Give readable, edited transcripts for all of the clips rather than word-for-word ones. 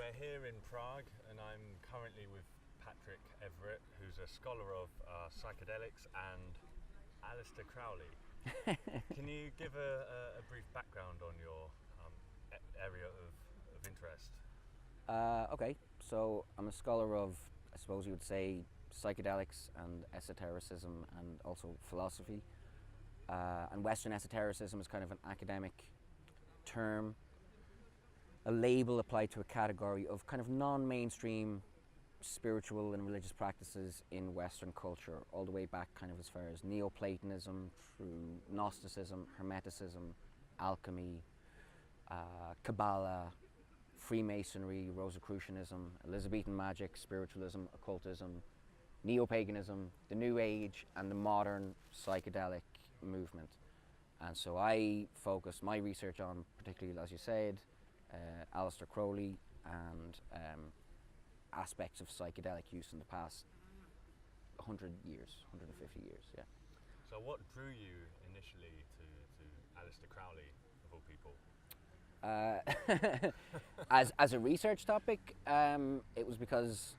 We're here in Prague, and I'm currently with Everitt, who's a scholar of psychedelics, and Aleister Crowley. Can you give a brief background on your area of interest? Okay, so I'm a scholar of, I suppose you would say, psychedelics and esotericism, and also philosophy. And Western Esotericism is kind of an academic term, a label applied to a category of kind of non-mainstream spiritual and religious practices in Western culture, all the way back kind of as far as Neoplatonism, through Gnosticism, Hermeticism, alchemy, Kabbalah, Freemasonry, Rosicrucianism, Elizabethan magic, spiritualism, occultism, neo-paganism, the New Age, and the modern psychedelic movement. And so I focused my research on, particularly as you said, Aleister Crowley and aspects of psychedelic use in the past 100 years, 150 years, yeah. So what drew you initially to Aleister Crowley, of all people? As a research topic, it was because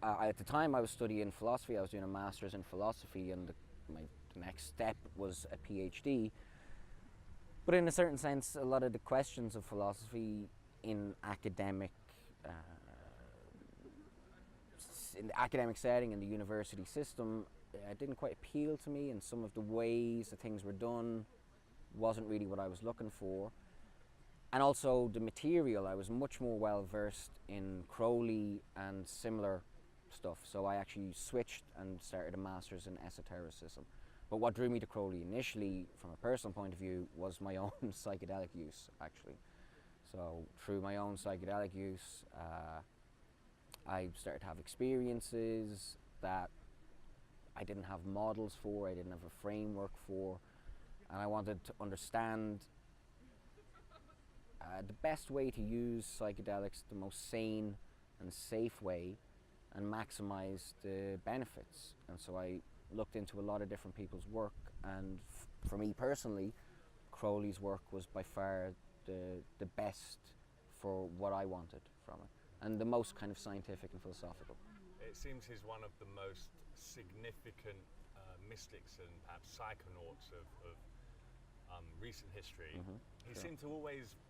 at the time I was studying philosophy. I was doing a master's in philosophy, and the next step was a PhD. But in a certain sense, a lot of the questions of philosophy in academic in the academic setting, in the university system, didn't quite appeal to me, and some of the ways that things were done wasn't really what I was looking for. And also the material, I was much more well versed in Crowley and similar stuff, so I actually switched and started a master's in esotericism. But what drew me to Crowley initially, from a personal point of view, was my own psychedelic use, actually. So through my own psychedelic use, I started to have experiences that I didn't have models for, I didn't have a framework for, and I wanted to understand the best way to use psychedelics, the most sane and safe way, and maximize the benefits. And so I looked into a lot of different people's work, and for me personally, Crowley's work was by far the best for what I wanted from it, and the most kind of scientific and philosophical. It seems he's one of the most significant mystics and perhaps psychonauts of recent history. Mm-hmm. He seemed to always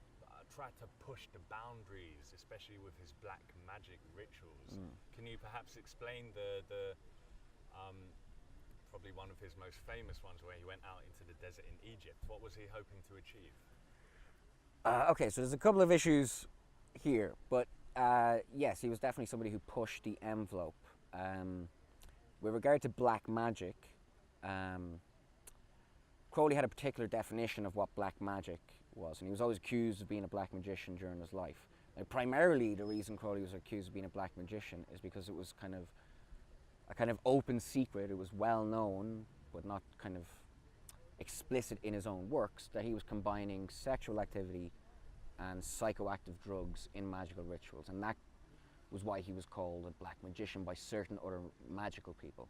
try to push the boundaries, especially with his black magic rituals. Can you perhaps explain the probably one of his most famous ones, where he went out into the desert in Egypt? What was he hoping to achieve? Okay, so there's a couple of issues here, but yes, he was definitely somebody who pushed the envelope. With regard to black magic, Crowley had a particular definition of what black magic was, and he was always accused of being a black magician during his life. Now, primarily, the reason Crowley was accused of being a black magician is because it was kind of a kind of open secret. It was well known, but not kind of explicit in his own works, that he was combining sexual activity and psychoactive drugs in magical rituals, and that was why he was called a black magician by certain other magical people.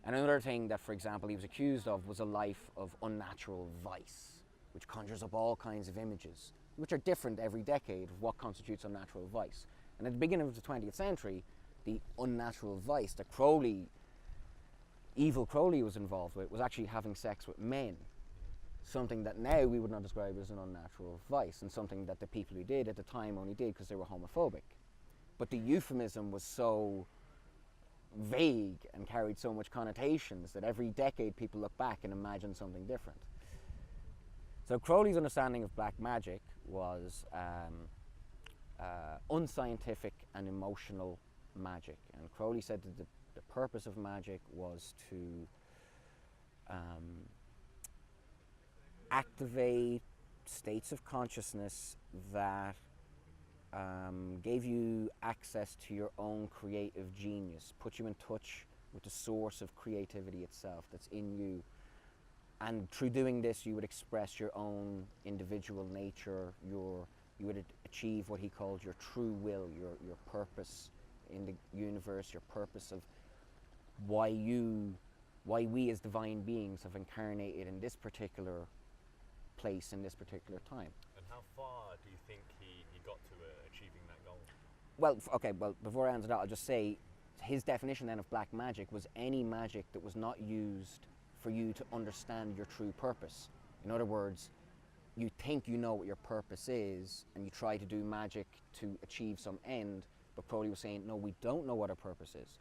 And another thing that, for example, he was accused of was a life of unnatural vice, which conjures up all kinds of images, which are different every decade of what constitutes unnatural vice. And at the beginning of the 20th century, the unnatural vice that evil Crowley was involved with, was actually having sex with men. Something that now we would not describe as an unnatural vice, and something that the people who did at the time only did because they were homophobic. But the euphemism was so vague and carried so much connotations that every decade people look back and imagine something different. So Crowley's understanding of black magic was unscientific and emotional magic. And Crowley said that the purpose of magic was to activate states of consciousness that gave you access to your own creative genius, put you in touch with the source of creativity itself that's in you. And through doing this, you would express your own individual nature, you would achieve what he called your true will, your purpose in the universe, your purpose of why we as divine beings have incarnated in this particular place in this particular time. And how far do you think he got to achieving that goal? well, okay, well, before I answer that, I'll just say his definition then of black magic was any magic that was not used for you to understand your true purpose. In other words, you think you know what your purpose is and you try to do magic to achieve some end, but Crowley was saying, no, we don't know what our purpose is.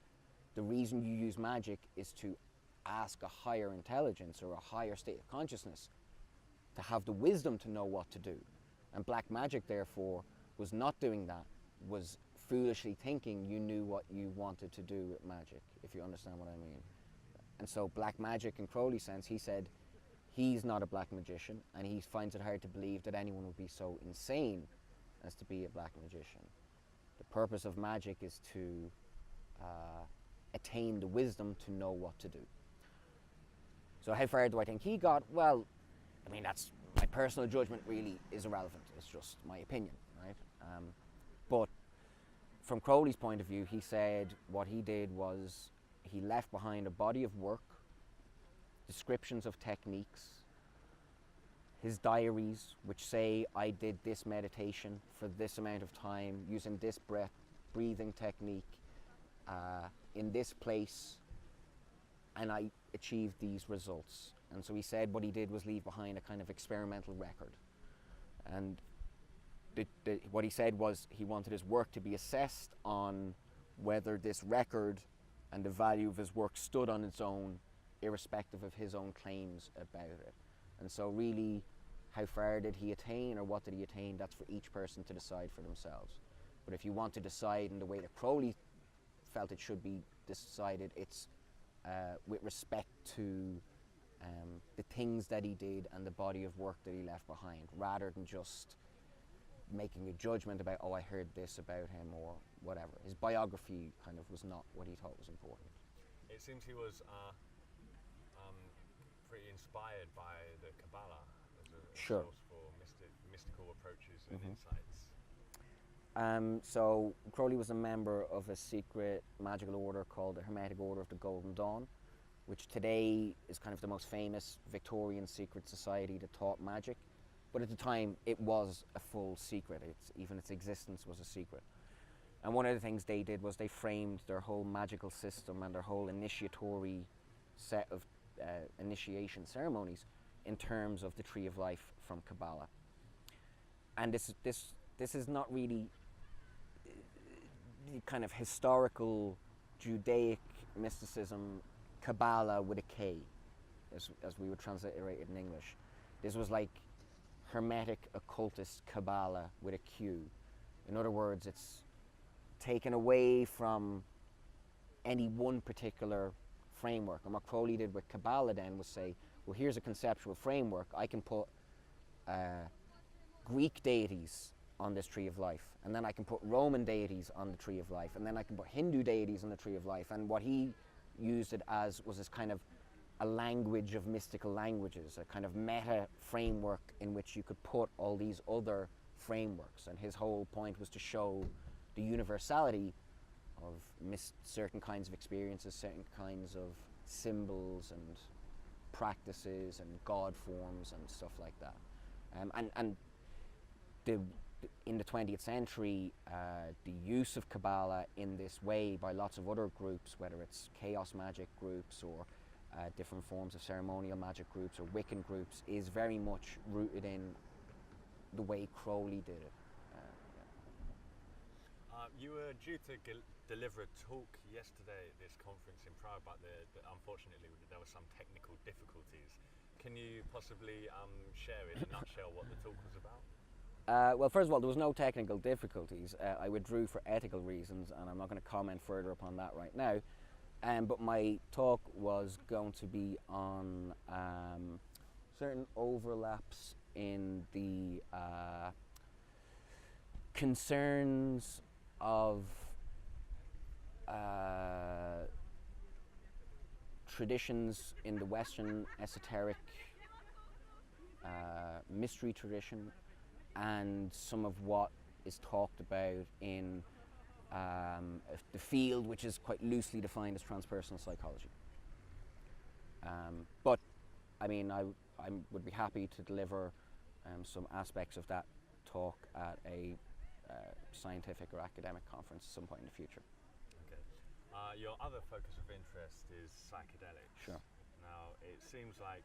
The reason you use magic is to ask a higher intelligence or a higher state of consciousness to have the wisdom to know what to do. And black magic, therefore, was not doing that, was foolishly thinking you knew what you wanted to do with magic, if you understand what I mean. And so black magic, in Crowley's sense, he said he's not a black magician, and he finds it hard to believe that anyone would be so insane as to be a black magician. The purpose of magic is to attain the wisdom to know what to do. So how far do I think he got? Well, I mean, that's my personal judgment, really is irrelevant. It's just my opinion, right? But from Crowley's point of view, he said what he did was he left behind a body of work, descriptions of techniques, his diaries, which say, I did this meditation for this amount of time, using this breathing technique, in this place, and I achieved these results. And so he said what he did was leave behind a kind of experimental record. And what he said was he wanted his work to be assessed on whether this record and the value of his work stood on its own, irrespective of his own claims about it. And so really, how far did he attain or what did he attain, that's for each person to decide for themselves. But if you want to decide in the way that Crowley felt it should be decided, it's with respect to the things that he did and the body of work that he left behind, rather than just making a judgment about, oh, I heard this about him or whatever. His biography kind of was not what he thought was important. It seems he was pretty inspired by the Kabbalah as a Sure. source for mystical approaches and insights. So Crowley was a member of a secret magical order called the Hermetic Order of the Golden Dawn, which today is kind of the most famous Victorian secret society that taught magic. But at the time, it was a full secret. Even its existence was a secret. And one of the things they did was they framed their whole magical system and their whole initiatory set of initiation ceremonies in terms of the Tree of Life from Kabbalah. And this is not really kind of historical Judaic mysticism, Kabbalah with a K, as we would transliterate it in English. This was like Hermetic occultist Kabbalah with a Q. In other words, it's taken away from any one particular framework. And what Crowley did with Kabbalah then was say, well, here's a conceptual framework. I can put Greek deities on this Tree of Life, and then I can put Roman deities on the Tree of Life, and then I can put Hindu deities on the Tree of Life. And what he used it as was this kind of a language of mystical languages, a kind of meta framework in which you could put all these other frameworks. And his whole point was to show the universality of certain kinds of experiences, certain kinds of symbols and practices and God forms and stuff like that. In the 20th century, the use of Kabbalah in this way by lots of other groups, whether it's chaos magic groups or different forms of ceremonial magic groups or Wiccan groups, is very much rooted in the way Crowley did it. You were due to deliver a talk yesterday at this conference in Prague, but unfortunately there were some technical difficulties. Can you possibly share in a nutshell what the talk was about? Well, first of all, there was no technical difficulties. I withdrew for ethical reasons, and I'm not going to comment further upon that right now. But my talk was going to be on certain overlaps in the concerns of traditions in the Western esoteric mystery tradition, and some of what is talked about in the field, which is quite loosely defined as transpersonal psychology. But I mean, I would be happy to deliver some aspects of that talk at a scientific or academic conference at some point in the future. Okay. Your other focus of interest is psychedelics. Sure. Now, it seems like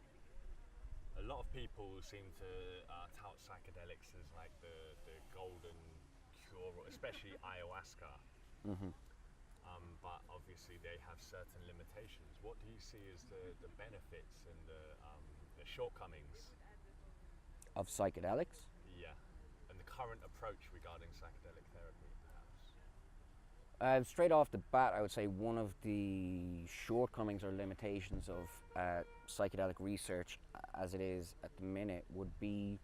a lot of people seem to tout psychedelics as like the golden cure, especially ayahuasca. Mm-hmm. But obviously they have certain limitations. What do you see as the benefits and the shortcomings Of psychedelics? Yeah, and the current approach regarding psychedelic therapy, perhaps? Straight off the bat, I would say one of the shortcomings or limitations of psychedelic research as it is at the minute would be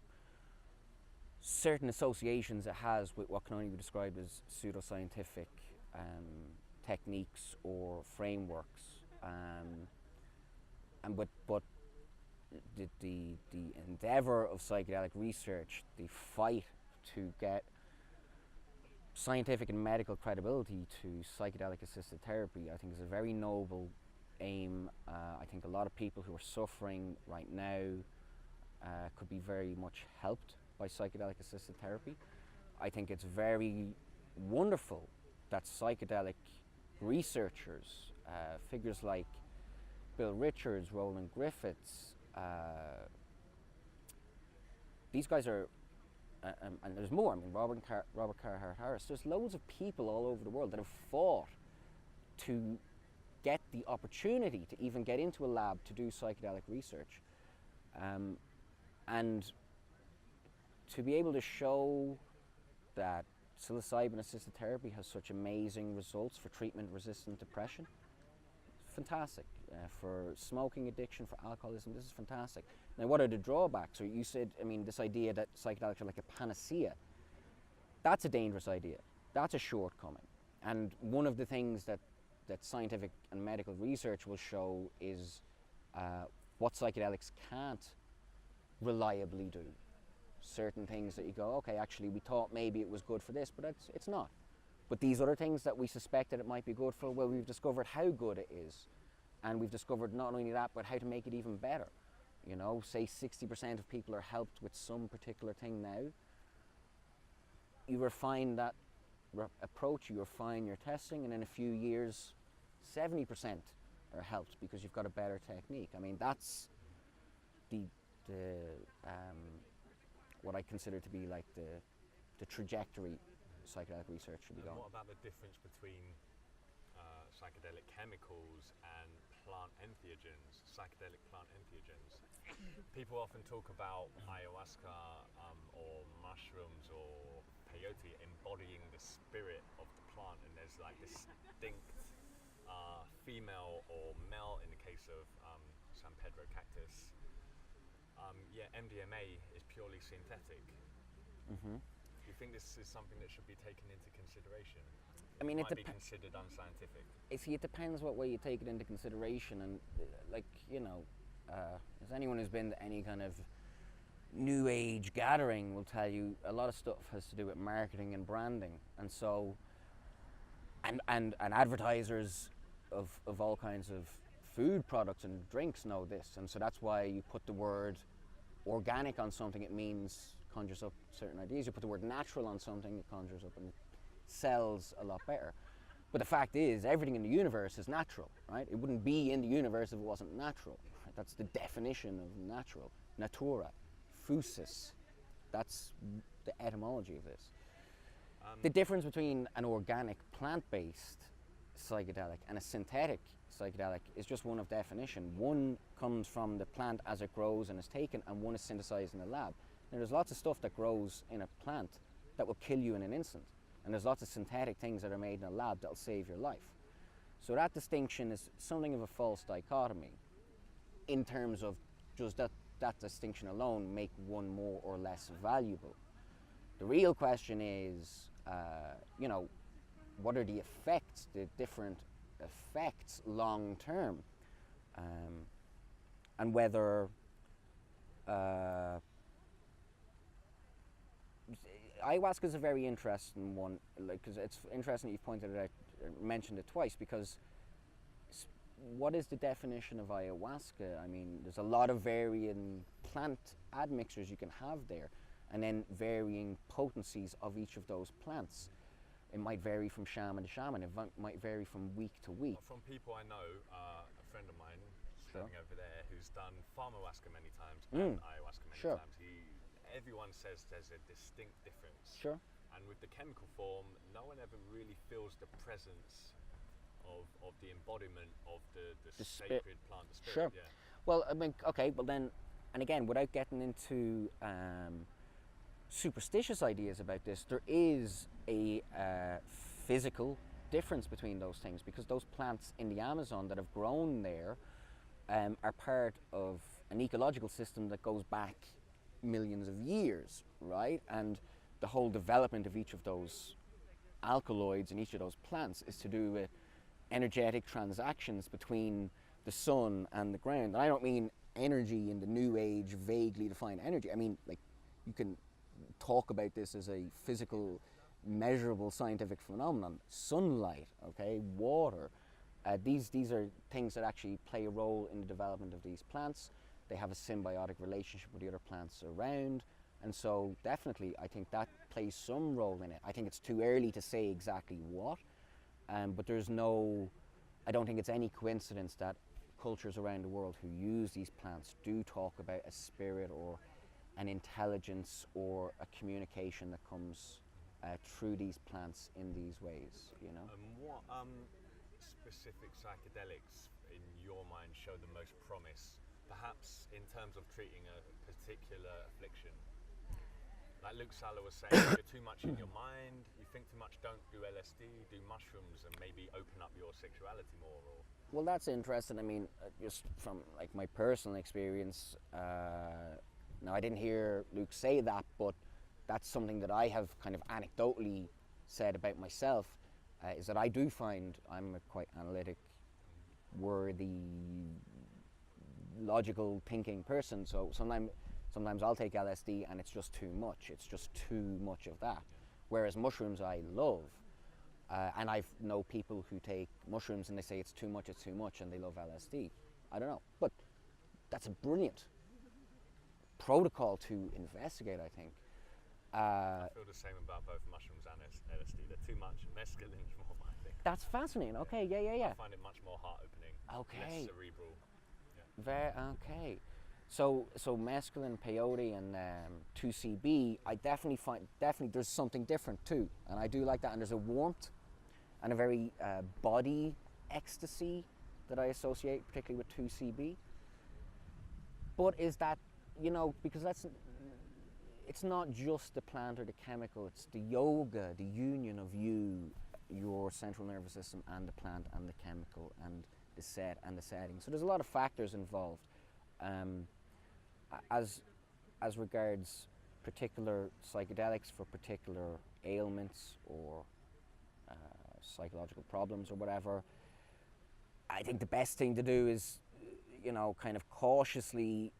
certain associations it has with what can only be described as pseudoscientific techniques or frameworks. But the endeavor of psychedelic research, the fight to get scientific and medical credibility to psychedelic-assisted therapy, I think is a very noble aim. I think a lot of people who are suffering right now could be very much helped by psychedelic-assisted therapy. I think it's very wonderful that psychedelic researchers, figures like Bill Richards, Roland Griffiths, these guys are, and there's more. I mean, Robert Carhart Harris. There's loads of people all over the world that have fought to get the opportunity to even get into a lab to do psychedelic research, and to be able to show that psilocybin-assisted therapy has such amazing results for treatment-resistant depression. It's fantastic. For smoking addiction, for alcoholism, this is fantastic. Now, what are the drawbacks? Or you said, I mean, this idea that psychedelics are like a panacea, that's a dangerous idea. That's a shortcoming. And one of the things that scientific and medical research will show is what psychedelics can't reliably do. Certain things that you go, okay, actually we thought maybe it was good for this, but it's not. But these other things that we suspected it might be good for, well, we've discovered how good it is. And we've discovered not only that, but how to make it even better. You know, say 60% of people are helped with some particular thing now. You refine that approach, you refine your testing, and in a few years, 70% are helped because you've got a better technique. I mean, that's the what I consider to be like the trajectory psychedelic research should be going. What about the difference between psychedelic chemicals and plant entheogens, psychedelic plant entheogens? People often talk about ayahuasca or mushrooms or peyote embodying the spirit of the plant, and there's like distinct female or male in the case of San Pedro cactus. MDMA is purely synthetic. Mm-hmm. Do you think this is something that should be taken into consideration? I mean, it might be considered unscientific. See, it depends what way you take it into consideration, and like, you know, as anyone who's been to any kind of new age gathering will tell you, a lot of stuff has to do with marketing and branding, and so, and advertisers of all kinds of food products and drinks know this, and so that's why you put the word organic on something, it means conjures up certain ideas. You put the word natural on something, it conjures up and sells a lot better. But the fact is, everything in the universe is natural, right? It wouldn't be in the universe if it wasn't natural. Right? That's the definition of natural. Natura, physis. That's the etymology of this. The difference between an organic plant-based psychedelic and a synthetic psychedelic is just one of definition. One comes from the plant as it grows and is taken, and one is synthesized in the lab. Now, there's lots of stuff that grows in a plant that will kill you in an instant, and there's lots of synthetic things that are made in a lab that'll save your life. So that distinction is something of a false dichotomy in terms of just that distinction alone make one more or less valuable. The real question is, you know, what are the effects, the different effects long term, and whether ayahuasca is a very interesting one, like, because it's interesting that you've pointed it out, mentioned it twice, because what is the definition of ayahuasca? I mean, there's a lot of varying plant admixtures you can have there, and then varying potencies of each of those plants. It might vary from shaman to shaman. It might vary from week to week. Well, from people I know, a friend of mine living over there who's done farmahuasca many times and ayahuasca many times, everyone says there's a distinct difference. Sure. And with the chemical form, no one ever really feels the presence of the embodiment of the sacred plant, the spirit. Sure. Yeah. Well, I mean, okay, well then, and again, without getting into superstitious ideas about this, there is a physical difference between those things, because those plants in the Amazon that have grown there are part of an ecological system that goes back millions of years, right? And the whole development of each of those alkaloids in each of those plants is to do with energetic transactions between the sun and the ground. And I don't mean energy in the new age, vaguely defined energy. I mean, like, you can talk about this as a physical, measurable scientific phenomenon. Sunlight, okay, water. These are things that actually play a role in the development of these plants. They have a symbiotic relationship with the other plants around. And so definitely, I think that plays some role in it. I think it's too early to say exactly what, but I don't think it's any coincidence that cultures around the world who use these plants do talk about a spirit or an intelligence or a communication that comes through these plants in these ways, you know. And what specific psychedelics in your mind show the most promise, perhaps in terms of treating a particular affliction? Like Luke Sala was saying, you're too much in your mind, you think too much, don't do LSD, do mushrooms and maybe open up your sexuality more. Or well, that's interesting. I mean, just from like my personal experience, now I didn't hear Luke say that, but that's something that I have kind of anecdotally said about myself, is that I do find I'm a quite analytic, worthy, logical thinking person, so sometimes I'll take LSD and it's just too much. It's just too much of that. Whereas mushrooms I love, and I know people who take mushrooms and they say it's too much, and they love LSD. I don't know, but that's a brilliant protocol to investigate, I think. I feel the same about both mushrooms and LSD. They're too much. Mescaline's more, I think. That's fascinating. Okay, yeah. I find it much more heart-opening. Okay. Less cerebral. Yeah. Okay. So mescaline, peyote, and 2CB, I definitely find there's something different too, and I do like that. And there's a warmth and a very body ecstasy that I associate, particularly with 2CB. But is that, because it's not just the plant or the chemical, it's the yoga, the union of your central nervous system and the plant and the chemical and the set and the setting. So there's a lot of factors involved. As regards particular psychedelics for particular ailments or psychological problems or whatever, I think the best thing to do is, kind of cautiously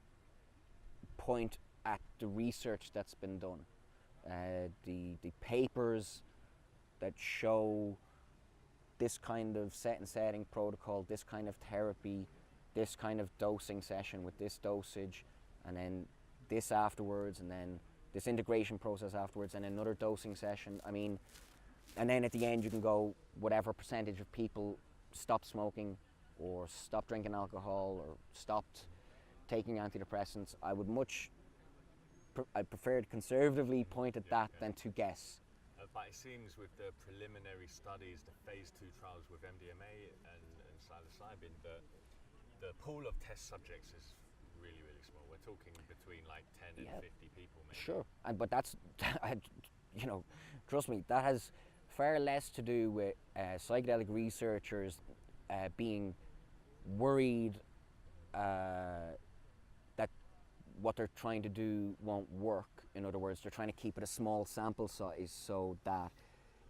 point at the research that's been done, the papers that show this kind of set and setting protocol, this kind of therapy, this kind of dosing session with this dosage, and then this afterwards, and then this integration process afterwards, and another dosing session. I mean, and then at the end you can go, whatever percentage of people stopped smoking or stopped drinking alcohol or stopped taking antidepressants. I prefer to conservatively point at that than to guess. But it seems with the preliminary studies, the phase 2 trials with MDMA and psilocybin, the pool of test subjects is really, really small. We're talking between like 10 and 50 people maybe. Sure, but that's, trust me, that has far less to do with psychedelic researchers being worried that what they're trying to do won't work. In other words, they're trying to keep it a small sample size so that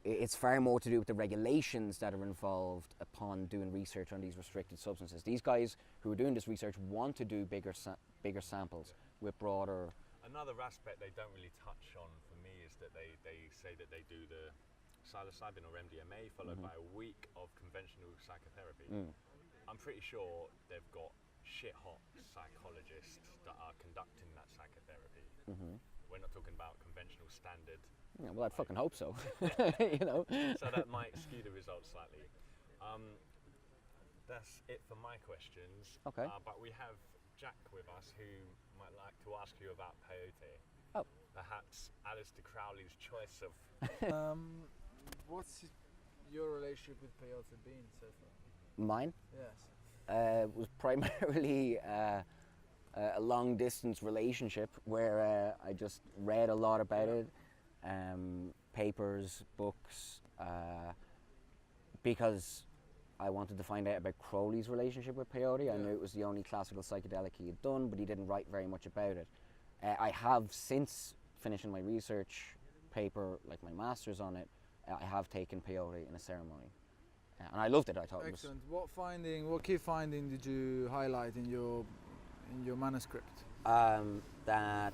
it's far more to do with the regulations that are involved upon doing research on these restricted substances. These guys who are doing this research want to do bigger samples with broader... Another aspect they don't really touch on for me is that they say that they do the psilocybin or MDMA followed by a week of conventional psychotherapy. I'm pretty sure they've got shit hot psychologists that are conducting that psychotherapy. We're not talking about conventional standard. Yeah, well, I'd fucking hope so. You know. So that might skew the results slightly. That's it for my questions. Okay. But we have Jack with us who might like to ask you about peyote. Oh. Perhaps Aleister Crowley's choice of. What's your relationship with peyote been so far? Mine Yes. was primarily a long distance relationship where I just read a lot about it, papers, books, because I wanted to find out about Crowley's relationship with peyote. I knew it was the only classical psychedelic he had done, but he didn't write very much about it. I have, since finishing my research paper, like my master's on it, I have taken peyote in a ceremony. And I loved it. I thought Excellent. What key finding did you highlight in your manuscript? That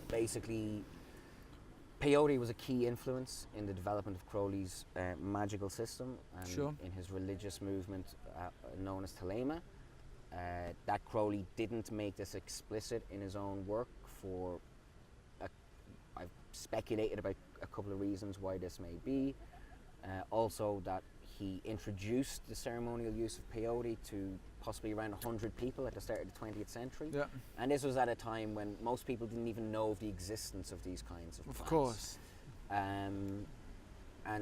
basically peyote was a key influence in the development of Crowley's magical system and Sure. in his religious movement known as Thelema. That Crowley didn't make this explicit in his own work for, I've speculated about a couple of reasons why this may be. Also that he introduced the ceremonial use of peyote to possibly around 100 people at the start of the 20th century. Yeah. And this was at a time when most people didn't even know of the existence of these kinds of plants. Of course. And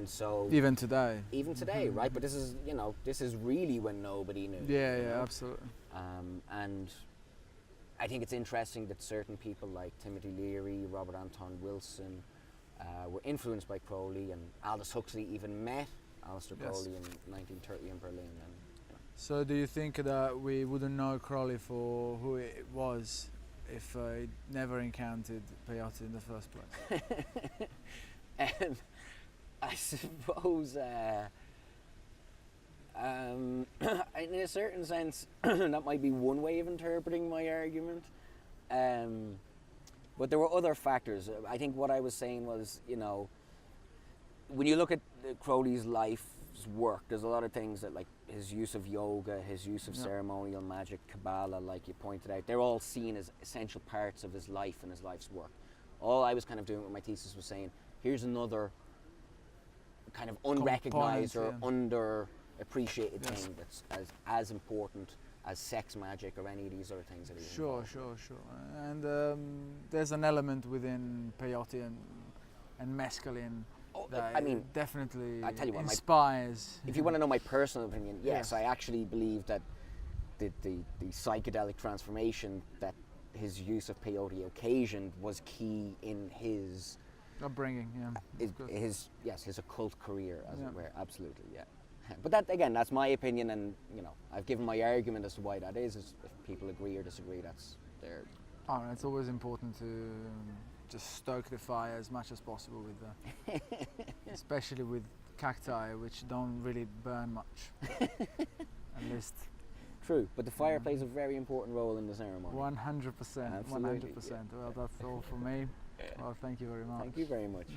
so Even today. even today, right? But this is really when nobody knew. Yeah, you yeah, know? absolutely. And I think it's interesting that certain people like Timothy Leary, Robert Anton Wilson were influenced by Crowley, and Aldous Huxley even met Aleister Crowley in 1930 in Berlin. And, So do you think that we wouldn't know Crowley for who it was if he never encountered peyote in the first place? I suppose, in a certain sense, that might be one way of interpreting my argument. But there were other factors. I think what I was saying was, when you look at Crowley's life's work, there's a lot of things that, like his use of yoga, his use of ceremonial magic, Kabbalah, like you pointed out, they're all seen as essential parts of his life and his life's work. All I was kind of doing with my thesis was saying, here's another kind of unrecognized or underappreciated thing that's as important as sex magic or any of these other things that he Sure. And there's an element within peyote and mescaline that definitely I tell you what, inspires. if you want to know my personal opinion, yes, Yes. I actually believe that the psychedelic transformation that his use of peyote occasioned was key in his Upbringing, his occult career, as it were. Absolutely, yeah. But that, again, that's my opinion, and I've given my argument as to why that is. If people agree or disagree, that's their. Oh, it's always important to just stoke the fire as much as possible with especially with cacti, which don't really burn much. At least. True, but the fire plays a very important role in the ceremony. 100%. Absolutely, 100%. yeah. Well, that's all for me. Well, thank you very much. Thank you very much.